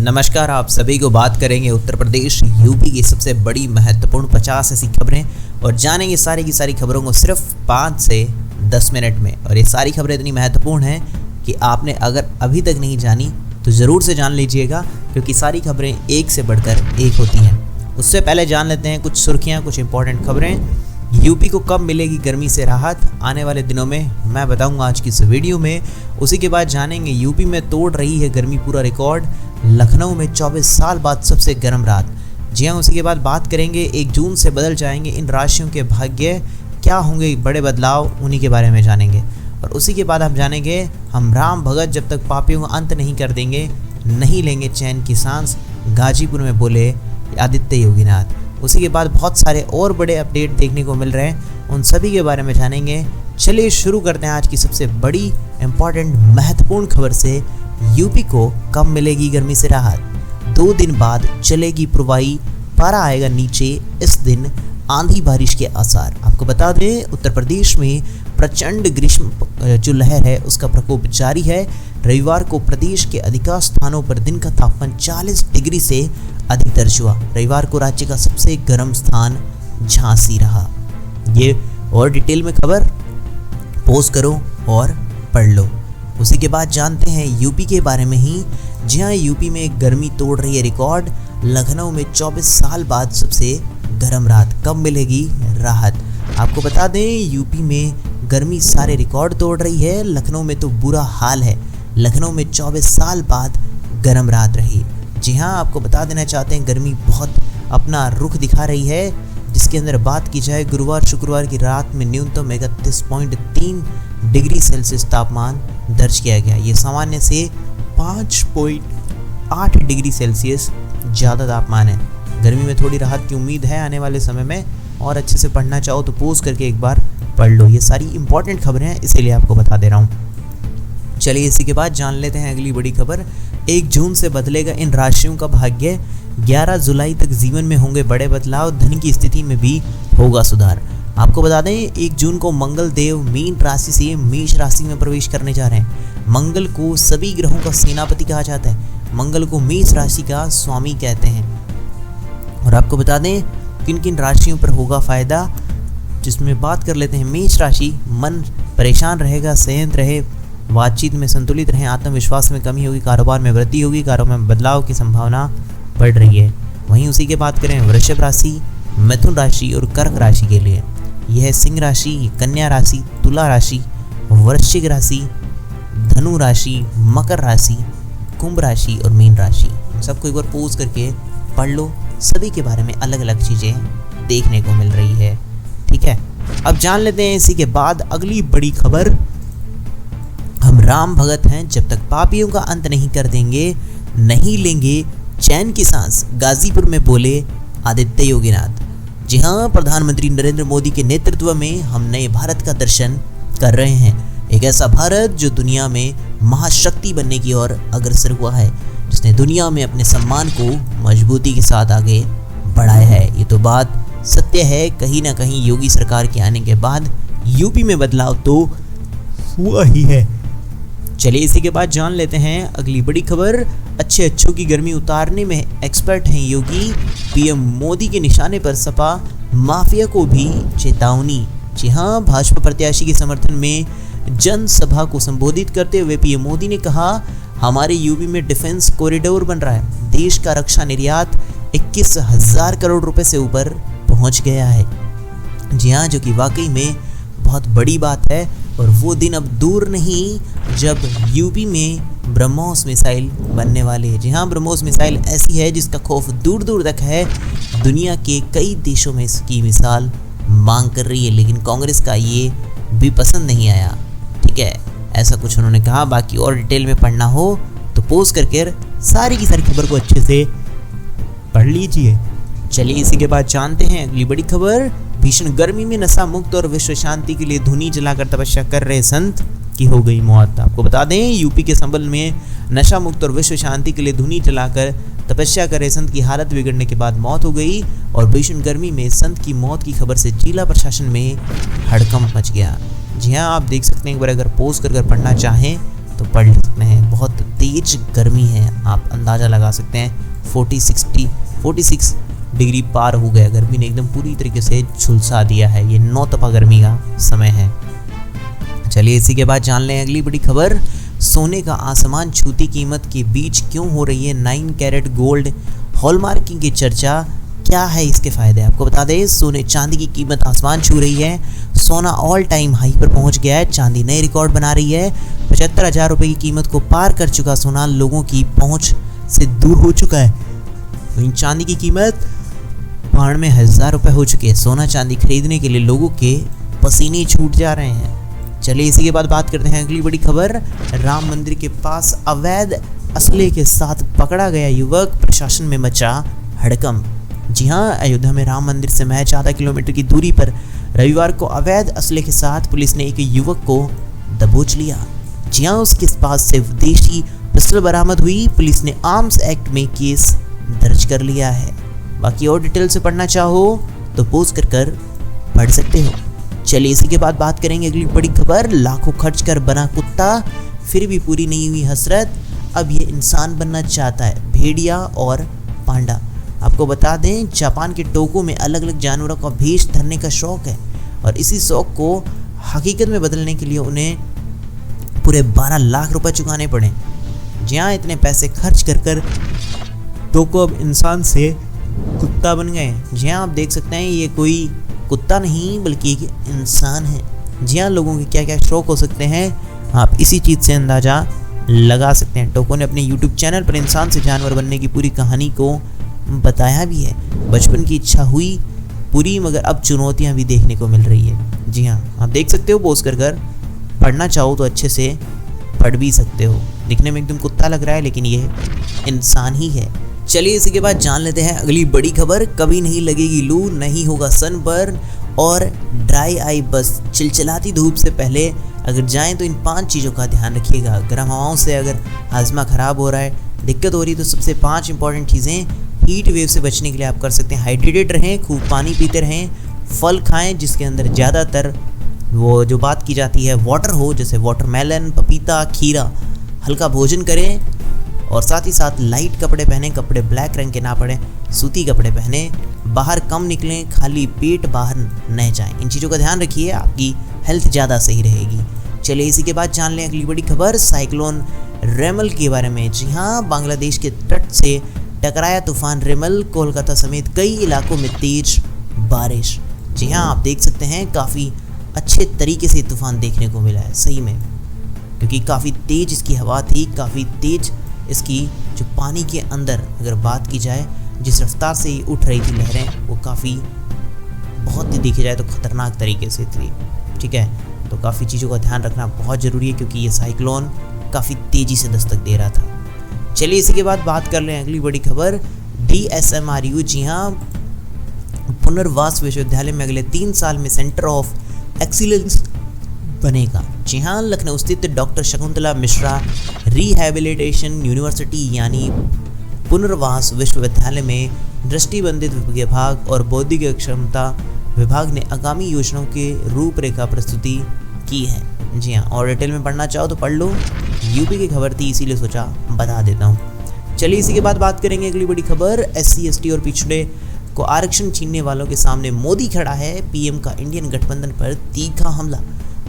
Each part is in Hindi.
नमस्कार, आप सभी को बात करेंगे उत्तर प्रदेश यूपी की सबसे बड़ी महत्वपूर्ण 50 ऐसी खबरें और जानेंगे सारी की सारी खबरों को सिर्फ 5 से 10 मिनट में। और ये सारी खबरें इतनी महत्वपूर्ण हैं कि आपने अगर अभी तक नहीं जानी तो ज़रूर से जान लीजिएगा, क्योंकि सारी खबरें एक से बढ़कर एक होती हैं। उससे पहले जान लेते हैं कुछ सुर्खियाँ, कुछ इंपॉर्टेंट खबरें। यूपी को कब मिलेगी गर्मी से राहत आने वाले दिनों में, मैं बताऊंगा आज की इस वीडियो में। उसी के बाद जानेंगे यूपी में तोड़ रही है गर्मी पूरा रिकॉर्ड, लखनऊ में 24 साल बाद सबसे गर्म रात। जी हाँ, उसी के बाद बात करेंगे 1 जून से बदल जाएंगे इन राशियों के भाग्य, क्या होंगे बड़े बदलाव, उन्हीं के बारे में जानेंगे। और उसी के बाद हम जानेंगे हम राम भगत जब तक पापियों का अंत नहीं कर देंगे नहीं लेंगे चैन की सांस, गाजीपुर में बोले आदित्य योगीनाथ। उसी के बाद बहुत सारे और बड़े अपडेट देखने को मिल रहे हैं, उन सभी के बारे में जानेंगे। चलिए शुरू करते हैं आज की सबसे बड़ी इंपॉर्टेंट महत्वपूर्ण खबर से। यूपी को कब मिलेगी गर्मी से राहत, 2 दिन बाद चलेगी पुरवाई, पारा आएगा नीचे, इस दिन आंधी बारिश के आसार। आपको बता दें उत्तर प्रदेश में प्रचंड ग्रीष्म जो लहर है उसका प्रकोप जारी है। रविवार को प्रदेश के अधिकांश स्थानों पर दिन का तापमान 40 डिग्री से अधिक दर्ज हुआ। रविवार को राज्य का सबसे गर्म स्थान झांसी रहा। ये और डिटेल में खबर पॉज करो और पढ़ लो। उसी के बाद जानते हैं यूपी के बारे में ही। जहां यूपी में गर्मी तोड़ रही है रिकॉर्ड, लखनऊ में 24 साल बाद सबसे गर्म रात, कब मिलेगी राहत। आपको बता दें यूपी में गर्मी सारे रिकॉर्ड तोड़ रही है, लखनऊ में तो बुरा हाल है। लखनऊ में 24 साल बाद गर्म रात रही। जी हाँ, आपको बता देना चाहते हैं गर्मी बहुत अपना रुख दिखा रही है, जिसके अंदर बात की जाए गुरुवार शुक्रवार की रात में न्यूनतम 31.3 डिग्री सेल्सियस तापमान दर्ज किया गया। ये सामान्य से 5.8 डिग्री सेल्सियस ज़्यादा तापमान है। गर्मी में थोड़ी राहत की उम्मीद है आने वाले समय में, और अच्छे से पढ़ना चाहो तो पोज करके एक बार पढ़ लो। ये सारी इंपॉर्टेंट खबरें हैं, इसीलिए आपको बता दे रहा हूँ। चलिए इसी के बाद जान लेते हैं अगली बड़ी खबर। 1 जून से बदलेगा इन राशियों का भाग्य, 11 जुलाई तक जीवन में होंगे बड़े बदलाव, धन की स्थिति में भी होगा सुधार। आपको बता दें 1 जून को मंगल देव मीन राशि से मेष राशि में प्रवेश करने जा रहे हैं। मंगल को सभी ग्रहों का सेनापति कहा जाता है। मंगल को मेष राशि का स्वामी कहते हैं। और आपको बता दें किन किन राशियों पर होगा फायदा, जिसमें बात कर लेते हैं। मेष राशि, मन परेशान रहेगा, संयंत्र रहे, बातचीत में संतुलित रहें, आत्मविश्वास में कमी होगी, कारोबार में वृद्धि होगी, कारोबार में बदलाव की संभावना बढ़ रही है। वहीं उसी के बात करें वृषभ राशि, मिथुन राशि और कर्क राशि के लिए, यह है सिंह राशि, कन्या राशि, तुला राशि, वृश्चिक राशि, धनु राशि, मकर राशि, कुंभ राशि और मीन राशि। सबको एक बार पोज करके पढ़ लो, सभी के बारे में अलग अलग चीज़ें देखने को मिल रही है। ठीक है, अब जान लेते हैं इसी के बाद अगली बड़ी खबर। हम राम भगत हैं, जब तक पापियों का अंत नहीं कर देंगे नहीं लेंगे चैन की सांस, गाजीपुर में बोले आदित्य योगीनाथ। जी हाँ, प्रधानमंत्री नरेंद्र मोदी के नेतृत्व में हम नए भारत का दर्शन कर रहे हैं। एक ऐसा भारत जो दुनिया में महाशक्ति बनने की ओर अग्रसर हुआ है, जिसने दुनिया में अपने सम्मान को मजबूती के साथ आगे बढ़ाया है। ये तो बात सत्य है। कहीं ना कहीं योगी सरकार के आने के बाद यूपी में बदलाव तो हुआ ही है। चलिए इसी के बाद जान लेते हैं अगली बड़ी खबर। अच्छों की गर्मी उतारने में एक्सपर्ट हैं योगी, पीएम मोदी के निशाने पर सपा माफिया को भी चेतावनी। जी हाँ, भाजपा प्रत्याशी के समर्थन में जनसभा को संबोधित करते हुए पीएम मोदी ने कहा, हमारे यूपी में डिफेंस कॉरिडोर बन रहा है, देश का रक्षा निर्यात 21,000 करोड़ रुपए से ऊपर पहुंच गया है। जी हाँ, जो कि वाकई में बहुत बड़ी बात है। और वो दिन अब दूर नहीं जब यूपी में ब्रह्मोस मिसाइल बनने वाली है। जी हाँ, ब्रह्मोस मिसाइल ऐसी है जिसका खौफ दूर दूर तक है। दुनिया के कई देशों में इसकी मिसाल मांग कर रही है, लेकिन कांग्रेस का ये भी पसंद नहीं आया। ठीक है, ऐसा कुछ उन्होंने कहा। बाकी और डिटेल में पढ़ना हो तो पोस्ट करके सारी की सारी खबर को अच्छे से पढ़ लीजिए। चलिए इसी के बाद जानते हैं अगली बड़ी खबर। भीषण गर्मी में नशा मुक्त और विश्व शांति के लिए धुनी जलाकर तपस्या कर रहे संत की हो गई मौत। आपको बता दें यूपी के संभल में नशा मुक्त और विश्व शांति के लिए धुनी जलाकर तपस्या कर रहे संत की हालत बिगड़ने के बाद मौत हो गई। और भीषण गर्मी में संत की मौत की खबर से जिला प्रशासन में हड़कंप मच गया। जी हाँ, आप देख सकते हैं, एक बार अगर पोस्ट कर पढ़ना चाहें तो पढ़ सकते हैं। बहुत तेज गर्मी है, आप अंदाज़ा लगा सकते हैं। 46 डिग्री पार हो गया, गर्मी ने एकदम पूरी तरीके से झुलसा दिया है। ये 9 तपा गर्मी का समय है। चलिए इसी के बाद जान लें अगली बड़ी खबर। सोने का आसमान छूती कीमत के बीच क्यों हो रही है 9 कैरेट गोल्ड हॉलमार्किंग की चर्चा, क्या है इसके फायदे? आपको बता दें, सोने चांदी की कीमत आसमान छू रही है। सोना ऑल टाइम हाई पर पहुंच गया है। चांदी नए रिकॉर्ड बना रही है। 75,000 रुपये की कीमत को पार कर चुका सोना लोगों की पहुंच से दूर हो चुका है। वहीं चांदी की कीमत 92,000 रुपये हो चुकी है। सोना चांदी खरीदने के लिए लोगों के पसीने छूट जा रहे हैं। चलिए इसी के बाद बात करते हैं अगली बड़ी खबर। राम मंदिर के पास अवैध असले के साथ पकड़ा गया युवक, प्रशासन में मचा हड़कंप। जी हाँ, अयोध्या में राम मंदिर से महज आधा किलोमीटर की दूरी पर रविवार को अवैध असले के साथ पुलिस ने एक युवक को दबोच लिया। जी हाँ, उसके पास से विदेशी पिस्टल बरामद हुई। पुलिस ने आर्म्स एक्ट में केस दर्ज कर लिया है। बाकी और डिटेल से पढ़ना चाहो तो पोस्ट कर पढ़ सकते हो। चलिए इसी के बाद बात करेंगे अगली बड़ी खबर। लाखों खर्च कर बना कुत्ता, फिर भी पूरी नहीं हुई हसरत, अब ये इंसान बनना चाहता है। भेड़िया और पांडा। आपको बता दें, जापान के टोक्यो में अलग अलग जानवरों का भेष धरने का शौक है और इसी शौक को हकीकत में बदलने के लिए उन्हें पूरे 12 लाख रुपए चुकाने पड़े। जहाँ इतने पैसे खर्च कर टोक्यो अब इंसान से कुत्ता बन गए। जी हाँ, आप देख सकते हैं ये कोई कुत्ता नहीं बल्कि एक इंसान है। जी हाँ, लोगों के क्या क्या शौक हो सकते हैं आप इसी चीज़ से अंदाज़ा लगा सकते हैं। टोक्यो ने अपने YouTube चैनल पर इंसान से जानवर बनने की पूरी कहानी को बताया भी है। बचपन की इच्छा हुई पूरी, मगर अब चुनौतियां भी देखने को मिल रही है। जी हाँ, आप देख सकते हो पोस्ट कर पढ़ना चाहो तो अच्छे से पढ़ भी सकते हो। दिखने में एकदम कुत्ता लग रहा है लेकिन ये इंसान ही है। चलिए इसी के बाद जान लेते हैं अगली बड़ी खबर। कभी नहीं लगेगी लू, नहीं होगा सनबर्न और ड्राई आई। बस चिलचिलाती धूप से पहले अगर जाएं तो इन 5 चीज़ों का ध्यान रखिएगा। गर्म हवाओं से अगर हाजमा ख़राब हो रहा है, दिक्कत हो रही है, तो सबसे 5 इंपॉर्टेंट चीज़ें हीट वेव से बचने के लिए आप कर सकते हैं। हाइड्रेटेड रहें, खूब पानी पीते रहें, फल खाएं जिसके अंदर ज़्यादातर वो जो बात की जाती है वाटर हो, जैसे वाटरमेलन, पपीता, खीरा। हल्का भोजन करें और साथ ही साथ लाइट कपड़े पहने, कपड़े ब्लैक रंग के ना पड़े, सूती कपड़े पहने। बाहर कम निकलें, खाली पेट बाहर न जाएं। इन चीज़ों का ध्यान रखिए, आपकी हेल्थ ज़्यादा सही रहेगी। चलिए इसी के बाद जान लें अगली बड़ी खबर, साइक्लोन रेमल के बारे में। जी हाँ, बांग्लादेश के तट से टकराया तूफान रेमल, कोलकाता समेत कई इलाकों में तेज बारिश। जी हाँ, आप देख सकते हैं काफ़ी अच्छे तरीके से तूफान देखने को मिला है सही में, क्योंकि काफ़ी तेज़ इसकी हवा थी, काफ़ी तेज़ इसकी जो पानी के अंदर अगर बात की जाए जिस रफ्तार से ये उठ रही थी लहरें, वो काफ़ी बहुत ही देखी जाए तो ख़तरनाक तरीके से थी। ठीक है, तो काफ़ी चीज़ों का ध्यान रखना बहुत ज़रूरी है क्योंकि ये साइक्लोन काफ़ी तेज़ी से दस्तक दे रहा था। चलिए इसी के बाद बात कर लें अगली बड़ी खबर। DSMRU, जी हाँ, पुनर्वास विश्वविद्यालय में अगले 3 साल में सेंटर ऑफ एक्सीलेंस बनेगा। जी हाँ, लखनऊ स्थित doctor Shakuntala Mishra rehabilitation university यानी पुनर्वास विश्वविद्यालय में दृष्टिबंधित विभाग और बौद्धिक क्षमता विभाग ने आगामी योजनाओं के रूपरेखा प्रस्तुति की है। जी हाँ, और डिटेल में पढ़ना चाहो तो पढ़ लो। यूपी की खबर थी इसीलिए सोचा बता देता हूँ। चलिए इसी के बाद बात करेंगे अगली बड़ी खबर। SC ST और पिछड़े को आरक्षण छीनने वालों के सामने मोदी खड़ा है। PM का इंडियन गठबंधन पर तीखा हमला।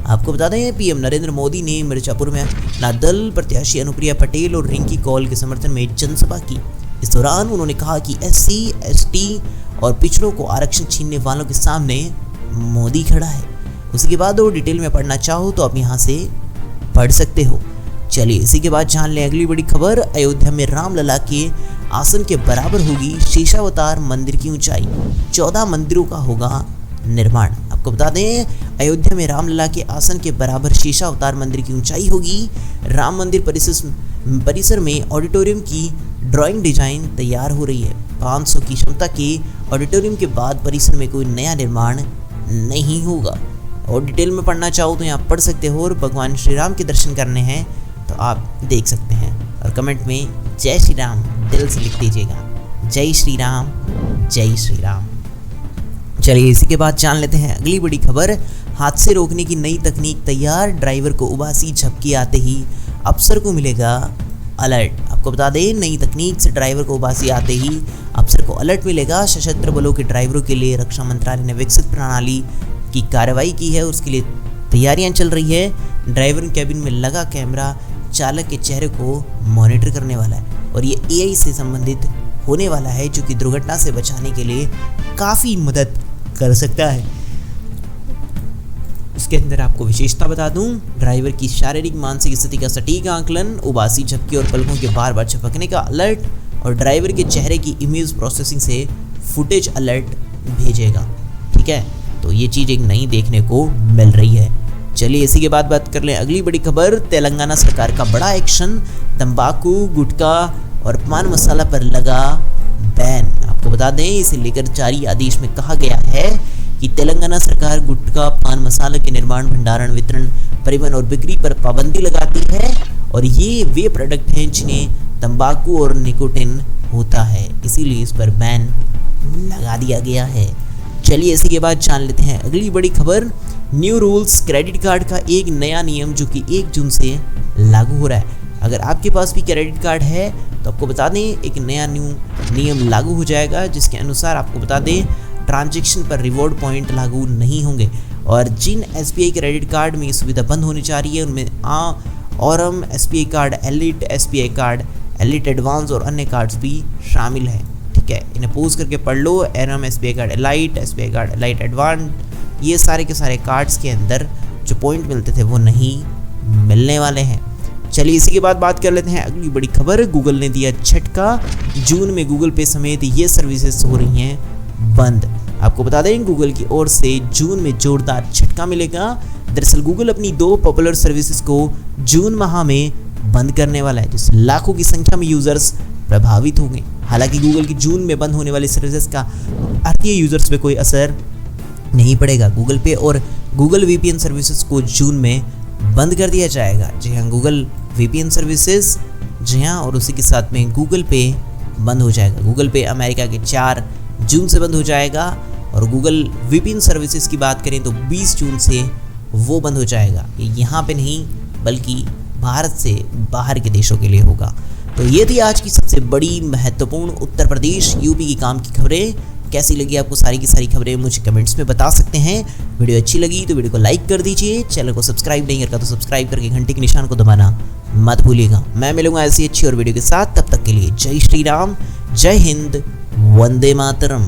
आपको बता दें, PM नरेंद्र मोदी ने मिर्जापुर में नादल प्रत्याशी अनुप्रिया पटेल और रिंकी कौल के समर्थन में जनसभा की। इस दौरान उन्होंने कहा कि SC ST और पिछड़ों को आरक्षण छीनने वालों के सामने मोदी खड़ा है। उसके बाद और डिटेल में पढ़ना चाहो तो आप यहाँ से पढ़ सकते हो। चलिए इसी के बाद जान लें अगली बड़ी खबर। अयोध्या में रामलला के आसन के बराबर होगी शेषावतार मंदिर की ऊंचाई। 14 मंदिरों का होगा निर्माण। आपको बता दें, अयोध्या में रामलला के आसन के बराबर शेषावतार मंदिर की ऊंचाई होगी। राम मंदिर परिसर में ऑडिटोरियम की ड्राइंग डिजाइन तैयार हो रही है। 500 की क्षमता के ऑडिटोरियम के बाद परिसर में कोई नया निर्माण नहीं होगा। और डिटेल में पढ़ना चाहो तो यहाँ पढ़ सकते हो, और भगवान श्री राम के दर्शन करने हैं तो आप देख सकते हैं। और कमेंट में जय श्री राम दिल से लिख दीजिएगा। जय श्री राम, जय श्री राम। चलिए इसी के बाद जान लेते हैं अगली बड़ी खबर। हादसे रोकने की नई तकनीक तैयार। ड्राइवर को उबासी झपकी आते ही अफसर को मिलेगा अलर्ट। आपको बता दें, नई तकनीक से ड्राइवर को उबासी आते ही अफसर को अलर्ट मिलेगा। सशस्त्र बलों के ड्राइवरों के लिए रक्षा मंत्रालय ने विकसित प्रणाली की कार्रवाई की है, उसके लिए तैयारियां चल रही है। ड्राइवर कैबिन में लगा कैमरा चालक के चेहरे को मॉनिटर करने वाला है और ये एआई से संबंधित होने वाला है, जो कि दुर्घटना से बचाने के लिए काफ़ी मदद कर सकता है। इसके अंदर आपको विशेषता बता दूं, ड्राइवर की शारीरिक मानसिक स्थिति का सटीक आकलन, उबासी, झपकी और पलकों के बार बार झपकने का अलर्ट और ड्राइवर के चेहरे की इमेज प्रोसेसिंग से फुटेज अलर्ट भेजेगा। ठीक है, तो ये चीज़ एक नई देखने को मिल रही है। चलिए इसी के बाद बात कर लें अगली बड़ी खबर। तेलंगाना सरकार का बड़ा एक्शन, तंबाकू, गुटखा और पान मसाला पर लगा बैन। आपको बता दें, इसे लेकर जारी आदेश में कहा गया है कि तेलंगाना सरकार गुटखा, पान मसाला के निर्माण, भंडारण, वितरण, परिवहन और बिक्री पर पाबंदी लगाती है और ये वे प्रोडक्ट हैं जिन्हें तंबाकू और निकोटिन होता है, इसीलिए इस पर बैन लगा दिया गया है। चलिए इसी के बाद जान लेते हैं अगली बड़ी खबर। न्यू रूल्स, क्रेडिट कार्ड का एक नया नियम जो कि 1 जून से लागू हो रहा है। अगर आपके पास भी क्रेडिट कार्ड है तो आपको बता दें, एक नया नियम लागू हो जाएगा, जिसके अनुसार आपको बता दें ट्रांजैक्शन पर रिवॉर्ड पॉइंट लागू नहीं होंगे और जिन एसबीआई क्रेडिट कार्ड में ये सुविधा बंद होने जा रही है उनमें Aurum, SBI card elite, SBI card elite advance और अन्य कार्ड्स भी शामिल हैं। ठीक है, इन्हें पोज करके पढ़ लो। Um, SBI card elite, SBI card elite advance, ये सारे के सारे कार्ड्स के अंदर जो पॉइंट मिलते थे वो नहीं मिलने वाले हैं। चलिए इसी के बाद बात कर लेते हैं अगली बड़ी खबर। गूगल ने दिया झटका, जून में गूगल पे समेत ये सर्विसेज हो रही हैं बंद। आपको बता दें, गूगल की ओर से जून में जोरदार झटका मिलेगा। दरअसल गूगल अपनी 2 पॉपुलर सर्विसेज को जून माह में बंद करने वाला है, जिससे लाखों की संख्या में यूजर्स प्रभावित होंगे। हालांकि गूगल की जून में बंद होने वाली सर्विसेज का भारतीय यूजर्स पे कोई असर नहीं पड़ेगा। गूगल पे और गूगल वीपीएन सर्विसेज को जून में बंद कर दिया जाएगा। जी हाँ, गूगल वीपीएन सर्विसेज, जी हाँ, और उसी के साथ में गूगल पे बंद हो जाएगा। गूगल पे अमेरिका के 4 जून से बंद हो जाएगा और गूगल वीपीएन सर्विसेज की बात करें तो 20 जून से वो बंद हो जाएगा। ये यहाँ पे नहीं बल्कि भारत से बाहर के देशों के लिए होगा। तो ये थी आज की सबसे बड़ी महत्वपूर्ण उत्तर प्रदेश यूपी की काम की खबरें। कैसी लगी आपको सारी की सारी खबरें मुझे कमेंट्स में बता सकते हैं। वीडियो अच्छी लगी तो वीडियो को लाइक कर दीजिए, चैनल को सब्सक्राइब नहीं करता तो सब्सक्राइब करके घंटे के निशान को दबाना मत भूलिएगा। मैं मिलूंगा ऐसी अच्छी और वीडियो के साथ, तब तक के लिए जय श्री राम, जय हिंद, वंदे मातरम।